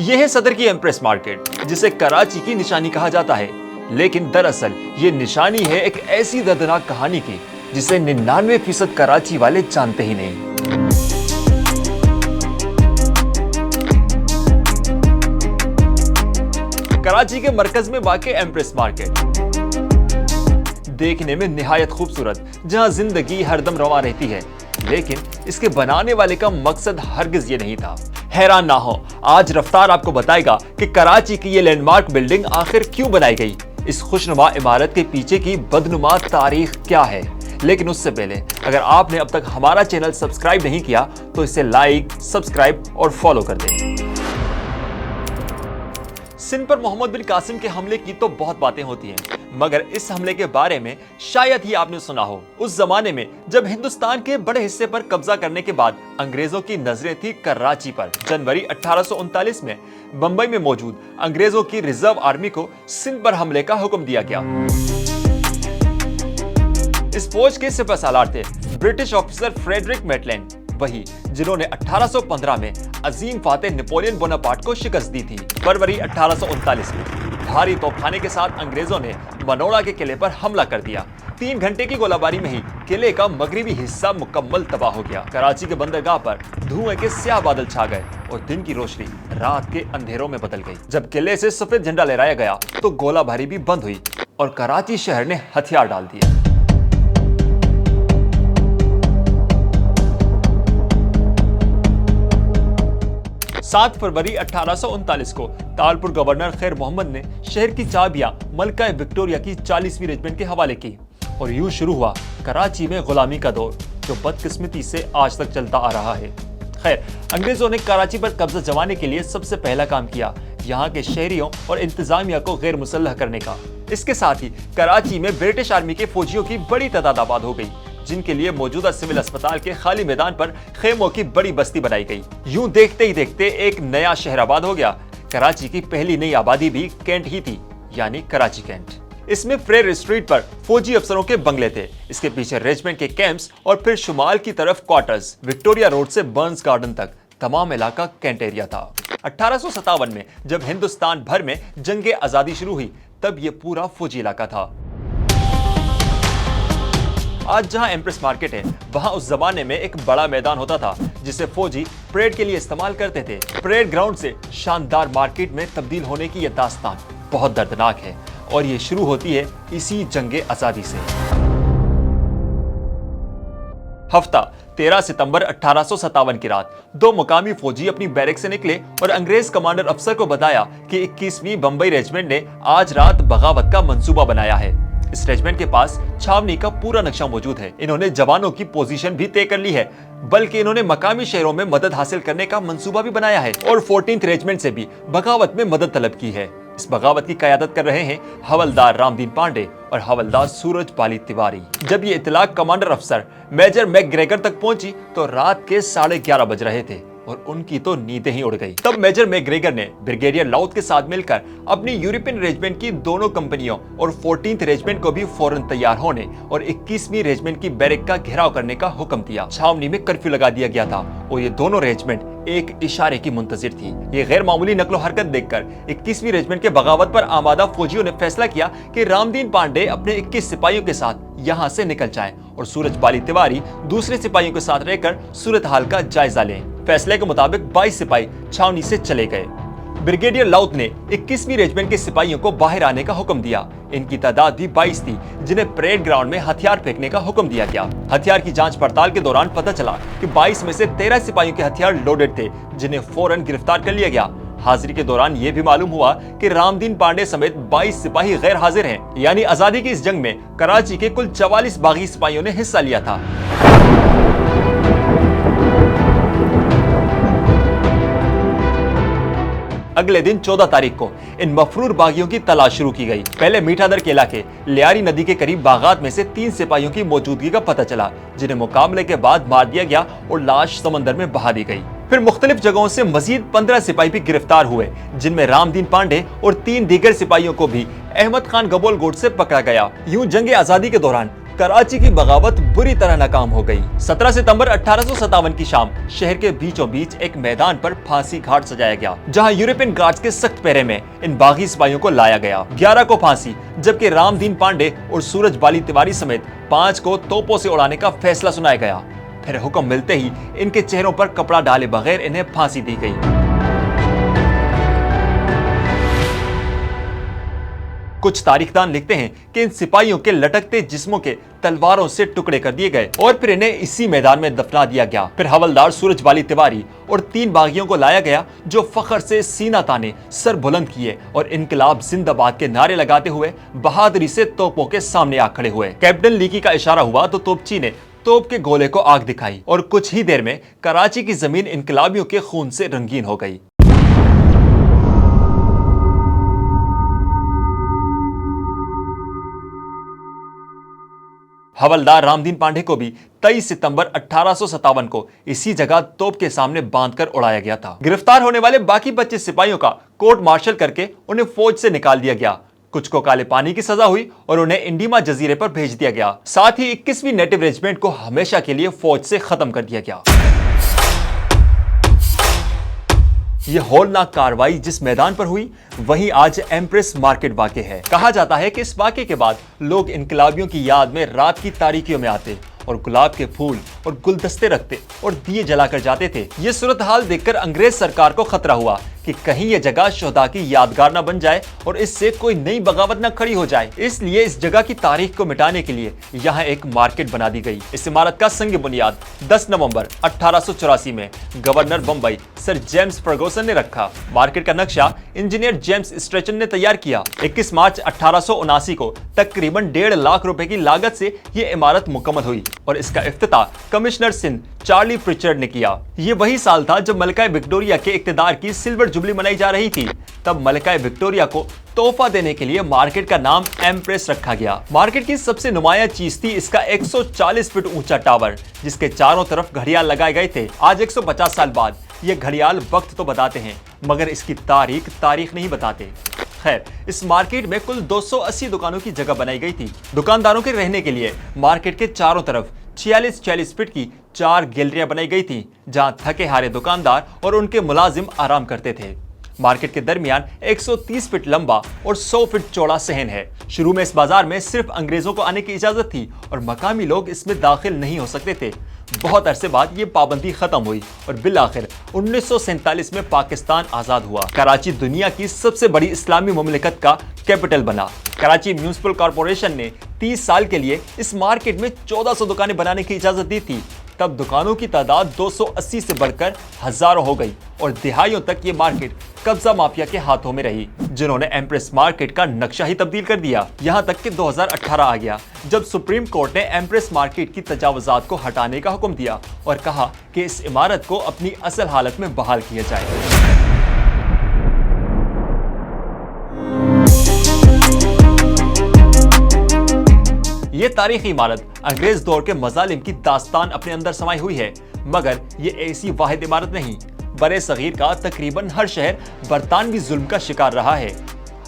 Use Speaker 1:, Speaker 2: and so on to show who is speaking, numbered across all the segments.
Speaker 1: यह है सदर की एम्प्रेस मार्केट, जिसे कराची की निशानी कहा जाता है। लेकिन दरअसल ये निशानी है एक ऐसी दर्दनाक कहानी की जिसे 99% कराची वाले जानते ही नहीं। कराची के मरकज में वाक़े एम्प्रेस मार्केट देखने में निहायत खूबसूरत, जहां जिंदगी हरदम रवा रहती है, लेकिन इसके बनाने वाले का मकसद हरगिज ये नहीं था। हैरान ना हो, आज रफ्तार आपको बताएगा कि कराची की ये लैंडमार्क बिल्डिंग आखिर क्यों बनाई गई, इस खुशनुमा इमारत के पीछे की बदनुमा तारीख क्या है। लेकिन उससे पहले अगर आपने अब तक हमारा चैनल सब्सक्राइब नहीं किया तो इसे लाइक, सब्सक्राइब और फॉलो कर दें। सिंध पर मोहम्मद बिन कासिम के हमले की तो बहुत बातें होती हैं, मगर इस हमले के बारे में शायद ही आपने सुना हो। उस जमाने में जब हिंदुस्तान के बड़े हिस्से पर कब्जा करने के बाद अंग्रेजों की नजरें थी कराची पर। जनवरी 1839 में बंबई में मौजूद अंग्रेजों की रिजर्व आर्मी को सिंध पर हमले का हुक्म दिया गया। इस फौज के सिपहसालार थे ब्रिटिश ऑफिसर फ्रेडरिक मैटलैंड, वही जिन्होंने 1815 में अजीम फातेह नेपोलियन बोनापार्ट को शिकस्त दी थी। फरवरी 1839 में भारी तोपखाने के साथ अंग्रेजों ने मनोड़ा के किले पर हमला कर दिया। 3 घंटे की गोलाबारी में ही किले का मगरिबी हिस्सा मुकम्मल तबाह हो गया। कराची के बंदरगाह पर धुएं के स्याह बादल छा गए और दिन की रोशनी रात के अंधेरों में बदल गई। जब किले से सफेद झंडा लहराया गया तो गोलाबारी भी बंद हुई और कराची शहर ने हथियार डाल दिए। 7 फरवरी 1839 को तालपुर गवर्नर खैर मोहम्मद ने शहर की चाबियां मलका विक्टोरिया की 40वीं रेजिमेंट के हवाले की और यूं शुरू हुआ कराची में गुलामी का दौर, जो बदकिस्मती से आज तक चलता आ रहा है। खैर, अंग्रेजों ने कराची पर कब्जा जमाने के लिए सबसे पहला काम किया यहाँ के शहरियों और इंतजामिया को गैर मुसल्लह करने का। इसके साथ ही कराची में ब्रिटिश आर्मी के फौजियों की बड़ी तादाद आबाद हो गई, जिनके लिए मौजूदा सिविल अस्पताल के खाली मैदान पर खेमों की बड़ी बस्ती बनाई गई। यूं देखते ही देखते एक नया शहर आबाद हो गया। कराची की पहली नई आबादी भी कैंट ही थी, यानी कराची कैंट। इसमें फ्रेयर स्ट्रीट पर फौजी अफसरों के बंगले थे, इसके पीछे रेजिमेंट के कैंप्स और फिर शुमाल की तरफ क्वार्टर्स। विक्टोरिया रोड से बर्न्स गार्डन तक तमाम इलाका कैंट एरिया था। 1857 में जब हिंदुस्तान भर में जंगे आजादी शुरू हुई, तब यह पूरा फौजी इलाका था। आज जहां एम्प्रेस मार्केट है, वहां उस जमाने में एक बड़ा मैदान होता था जिसे फौजी परेड के लिए इस्तेमाल करते थे। परेड ग्राउंड से शानदार मार्केट में तब्दील होने की यह दास्तान बहुत दर्दनाक है और ये शुरू होती है इसी जंगे आजादी से। हफ्ता 13 सितंबर 1857 की रात 2 मुकामी फौजी अपनी बैरक से निकले और अंग्रेज कमांडर अफसर को बताया कि 21वीं बंबई रेजिमेंट ने आज रात बगावत का मंसूबा बनाया है। इस रेजिमेंट के पास छावनी का पूरा नक्शा मौजूद है। इन्होंने जवानों की पोजीशन भी तय कर ली है, बल्कि इन्होंने मकामी शहरों में मदद हासिल करने का मंसूबा भी बनाया है और 14th रेजिमेंट से भी बगावत में मदद तलब की है। इस बगावत की क़यादत कर रहे हैं हवलदार रामदीन पांडे और हवलदार सूरज पाली तिवारी। जब ये इत्तला कमांडर अफसर मेजर मैकग्रेगर तक पहुंची तो रात के 11:30 बज रहे थे और उनकी तो नींदें ही उड़ गई। तब मेजर मैकग्रेगर ने ब्रिगेडियर लाउथ के साथ मिलकर अपनी यूरोपियन रेजिमेंट की दोनों कंपनियों और 14th रेजिमेंट को भी फौरन तैयार होने और 21वीं रेजिमेंट की बैरक का घेराव करने का हुक्म दिया। छावनी में कर्फ्यू लगा दिया गया था और ये दोनों रेजिमेंट एक इशारे की मुंतजिर थी। ये गैर मामूली नकलो हरकत देखकर 21वीं रेजिमेंट के बगावत पर आमादा फौजियों ने फैसला किया कि रामदीन पांडे अपने 21 सिपाहियों के साथ यहाँ से निकल जाएं और सूरज पाली तिवारी दूसरे सिपाहियों के साथ रहकर सूरत हाल का जायजा लें। फैसले के मुताबिक 22 सिपाही छावनी से चले गए। ब्रिगेडियर लाउथ ने 21वीं रेजिमेंट के सिपाहियों को बाहर आने का हुक्म दिया। इनकी तादाद भी 22 थी, जिन्हें परेड ग्राउंड में हथियार फेंकने का हुक्म दिया गया। हथियार की जांच पड़ताल के दौरान पता चला कि 22 में से 13 सिपाहियों के हथियार लोडेड थे, जिन्हें फौरन गिरफ्तार कर लिया गया। हाजिरी के दौरान यह भी मालूम हुआ कि रामदीन पांडे समेत 22 सिपाही गैर हाजिर हैं, यानी आजादी की इस जंग में कराची के कुल 44 बागी सिपाहियों ने हिस्सा लिया था। अगले दिन 14 तारीख को इन मफरूर बागियों की तलाश शुरू की गई। पहले मीठादर के इलाके लियारी नदी के करीब बागात में से 3 सिपाहियों की मौजूदगी का पता चला, जिन्हें मुकाबले के बाद मार दिया गया और लाश समंदर में बहा दी गई। फिर मुख्तलिफ जगहों से मजीद 15 सिपाही भी गिरफ्तार हुए, जिनमें रामदीन पांडे और 3 दीगर सिपाहियों को भी अहमद खान गबोल गोट से पकड़ा गया। यूं जंग आजादी के दौरान कराची की बगावत बुरी तरह नाकाम हो गई। 17 सितंबर 1857 की शाम शहर के बीचों बीच एक मैदान पर फांसी घाट सजाया गया, जहां यूरोपियन गार्ड्स के सख्त पहरे में इन बागी सिपाहियों को लाया गया। 11 को फांसी, जबकि रामदीन पांडे और सूरज बाली तिवारी समेत 5 को तोपों से उड़ाने का फैसला सुनाया गया। फिर हुक्म मिलते ही इनके चेहरों पर कपड़ा डाले बगैर इन्हें फांसी दी गई। कुछ तारीखदान लिखते हैं कि इन सिपाहियों के लटकते जिस्मों के तलवारों से टुकड़े कर दिए गए और फिर इन्हें इसी मैदान में दफना दिया गया। फिर हवलदार सूरज बाली तिवारी और 3 बागियों को लाया गया, जो फख्र से सीना ताने, सर बुलंद किए और इनकलाब जिंदाबाद के नारे लगाते हुए बहादुरी से तोपों के सामने आ खड़े हुए। कैप्टन लीकी का इशारा हुआ तो तोपची ने तोप के गोले को आग दिखाई और कुछ ही देर में कराची की जमीन इनकलाबियों के खून से रंगीन हो गई। हवलदार रामदीन पांडे को भी 23 सितंबर 1857 को इसी जगह तोप के सामने बांधकर उड़ाया गया था। गिरफ्तार होने वाले बाकी 25 सिपाहियों का कोर्ट मार्शल करके उन्हें फौज से निकाल दिया गया। कुछ को काले पानी की सजा हुई और उन्हें इंडीमा जजीरे पर भेज दिया गया। साथ ही 21वीं नेटिव रेजिमेंट को हमेशा के लिए फौज से खत्म कर दिया गया। यह होलनाक कार्रवाई जिस मैदान पर हुई वहीं आज एम्प्रेस मार्केट वाक़े है। कहा जाता है कि इस वाक़े के बाद लोग इनकलाबियों की याद में रात की तारीकियों में आते और गुलाब के फूल और गुलदस्ते रखते और दिए जलाकर जाते थे। ये सूरत हाल देखकर अंग्रेज सरकार को खतरा हुआ कि कहीं यह जगह शोहदा की यादगार न बन जाए और इससे कोई नई बगावत न खड़ी हो जाए। इसलिए इस जगह की तारीख को मिटाने के लिए यहाँ एक मार्केट बना दी गई। इस इमारत का संग बुनियाद 10 नवंबर 1884 में governor Bombay sir James Ferguson ने रखा। मार्केट का नक्शा इंजीनियर जेम्स स्ट्रेचन ने तैयार किया। 21 मार्च 1879 को तकरीबन 1.5 लाख रुपए की लागत से यह इमारत मुकम्मल हुई और इसका इफ्तिताह कमिश्नर सिंध चार्ली प्रिचर्ड ने किया। ये वही साल था जब मलका विक्टोरिया के इक्तिदार की सिल्वर जुबली मनाई जा रही थी। तब मलका विक्टोरिया को तोहफा देने के लिए मार्केट का नाम एम्प्रेस रखा गया। मार्केट की सबसे नुमाया चीज थी इसका 140 फीट ऊंचा टावर, जिसके चारों तरफ घड़ियाल लगाए गए थे। आज 150 साल बाद ये घड़ियाल वक्त तो बताते हैं, मगर इसकी तारीख नहीं बताते। खैर, इस मार्केट में कुल 280 दुकानों की जगह बनाई गई थी। दुकानदारों के रहने के लिए मार्केट के चारों तरफ 46 फीट की 4 गैलरियां बनाई गई थी, जहां थके हारे दुकानदार और उनके मुलाजिम आराम करते थे। मार्केट के दरमियान 130 फीट लंबा और 100 फीट चौड़ा सहन है। शुरू में इस बाजार में सिर्फ अंग्रेजों को आने की इजाजत थी और मकामी लोग इसमें दाखिल नहीं हो सकते थे। बहुत अरसे बाद ये पाबंदी खत्म हुई और बिलाखिर 1947 में पाकिस्तान आजाद हुआ। कराची दुनिया की सबसे बड़ी इस्लामी मुमलिकत का कैपिटल बना। कराची म्यूनिसिपल कॉर्पोरेशन ने 30 साल के लिए इस मार्केट में 1400 दुकानें बनाने की इजाजत दी थी। तब दुकानों की तादाद 280 से बढ़कर हजारों हो गई और दिहाइयों तक ये मार्केट कब्जा माफिया के हाथों में रही, जिन्होंने एम्प्रेस मार्केट का नक्शा ही तब्दील कर दिया। यहाँ तक कि 2018 आ गया, जब सुप्रीम कोर्ट ने एम्प्रेस मार्केट की तजावुजात को हटाने का हुक्म दिया और कहा कि इस इमारत को अपनी असल हालत में बहाल किया जाए। ये तारीखी इमारत अंग्रेज दौर के मजालिम की दास्तान अपने अंदर समाई हुई है, मगर ये ऐसी वाहिद इमारत नहीं। बरे सगीर का तकरीबन हर शहर बरतानवी जुल्म का शिकार रहा है।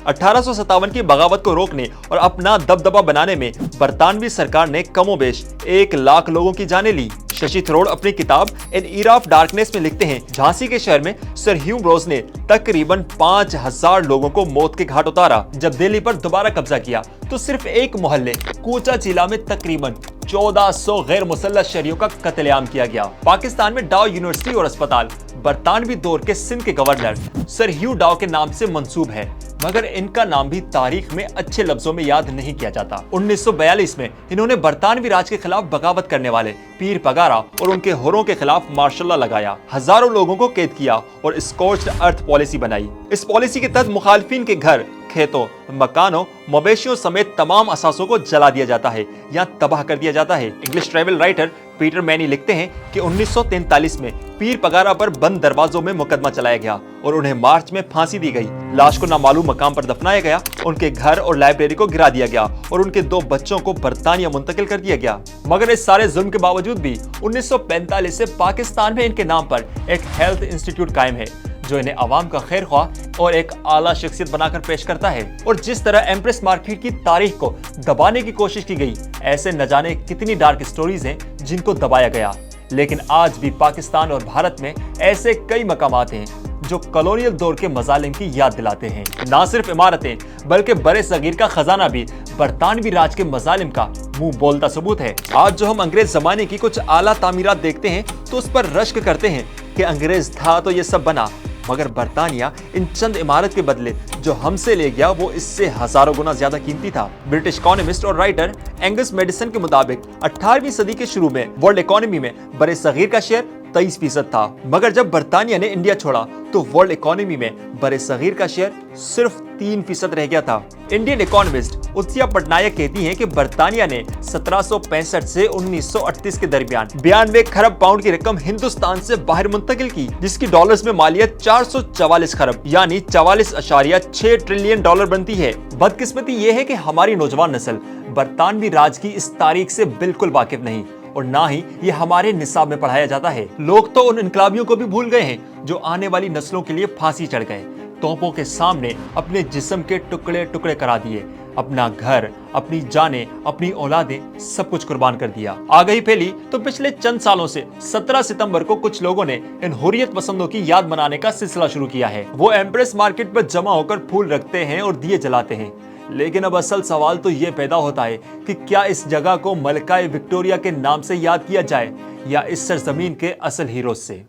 Speaker 1: 1857 की बगावत को रोकने और अपना दबदबा बनाने में बरतानवी सरकार ने कमोबेश 1 लाख लोगों की जानें ली। शशि थरूर अपनी किताब एन ईरा ऑफ डार्कनेस में लिखते हैं, झांसी के शहर में सर ह्यू ब्रोस ने तकरीबन 5000 लोगों को मौत के घाट उतारा। जब दिल्ली पर दोबारा कब्जा किया तो सिर्फ एक मोहल्ले कूचा चिला में तकरीबन 1400 गैर मुसल्लह शहरियों का कत्लेआम किया गया। पाकिस्तान में डाउ यूनिवर्सिटी और अस्पताल बरतानवी दौर के सिंध के गवर्नर सर ह्यू डाउ के नाम से मंसूब है, मगर इनका नाम भी तारीख में अच्छे लफ्जों में याद नहीं किया जाता। 1942 में इन्होंने बरतानवी राज के खिलाफ बगावत करने वाले पीर पगारा और उनके होरों के खिलाफ मार्शल लॉ लगाया, हजारों लोगों को कैद किया और स्कॉच्ड अर्थ पॉलिसी बनाई। इस पॉलिसी के तहत मुखालिफिन के घर, खेतों, मकानों, मवेशियों समेत तमाम असासों को जला दिया जाता है या तबाह कर दिया जाता है। English travel writer Peter many लिखते हैं कि 1943 में पीर पगारा पर बंद दरवाजों में मुकदमा चलाया गया और उन्हें मार्च में फांसी दी गई। लाश को नामालूम मकाम पर दफनाया गया, उनके घर और लाइब्रेरी को गिरा दिया गया और उनके 2 बच्चों को बरतानिया मुंतकिल कर दिया गया। मगर इस सारे जुल्म के बावजूद भी 1945 से पाकिस्तान में इनके नाम पर एक हेल्थ इंस्टीट्यूट कायम है, जो इन्हें अवाम का खैर ख्वाह और एक आला शख्सियत बनाकर पेश करता है। और जिस तरह एम्प्रेस मार्केट की तारीख को दबाने की कोशिश की गई, ऐसे न जाने कितनी डार्क स्टोरीज हैं जिनको दबाया गया। लेकिन आज भी पाकिस्तान और भारत में ऐसे कई मकामात हैं जो कॉलोनियल दौर के मजालिम की याद दिलाते हैं। ना सिर्फ इमारतें बल्कि बड़े सगीर का खजाना भी बरतानवी राज के मजालिम का मुंह बोलता सबूत है। आज जो हम अंग्रेज जमाने की कुछ आला तामीरात देखते हैं तो उस पर रश्क करते हैं कि अंग्रेज था तो ये सब बना, मगर बरतानिया इन चंद इमारत के बदले जो हमसे ले गया वो इससे हजारों गुना ज्यादा कीमती था। ब्रिटिश इकोनॉमिस्ट और राइटर एंगस मेडिसन के मुताबिक 18वीं सदी के शुरू में वर्ल्ड इकोनॉमी में बड़े सगीर का शेयर 23% था, मगर जब बरतानिया ने इंडिया छोड़ा तो वर्ल्ड इकोनॉमी में बड़े सगीर का शेयर सिर्फ 3% रह गया था। इंडियन इकोनॉमिस्ट उत्सिया पटनायक कहती हैं कि बरतानिया ने 1765 से 1938 के दरमियान 92 खरब पाउंड की रकम हिंदुस्तान से बाहर मुंतकिल की, जिसकी डॉलर्स में मालियत 444 खरब यानी 44.6 ट्रिलियन डॉलर बनती है। बदकिस्मती ये है कि हमारी नौजवान नस्ल बरतानवी राज की इस तारीख से बिल्कुल वाकिफ नहीं और ना ही ये हमारे निसाब में पढ़ाया जाता है। लोग तो उन इनकलाबियों को भी भूल गए हैं जो आने वाली नस्लों के लिए फांसी चढ़ गए, तोपों के सामने अपने जिस्म के टुकड़े टुकड़े करा दिए, अपना घर, अपनी जानें, औलादें औलादें सब कुछ कुर्बान कर दिया। आगाही फैली तो पिछले चंद सालों से 17 सितंबर को कुछ लोगों ने इन हुर्रियत पसंदों की याद मनाने का सिलसिला शुरू किया है। वो एम्प्रेस मार्केट पर जमा होकर फूल रखते हैं और दिए जलाते हैं। लेकिन अब असल सवाल तो ये पैदा होता है कि क्या इस जगह को मलकाए विक्टोरिया के नाम से याद किया जाए या इस सरजमीन के असल हीरोज से?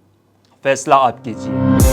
Speaker 1: फैसला आप कीजिए।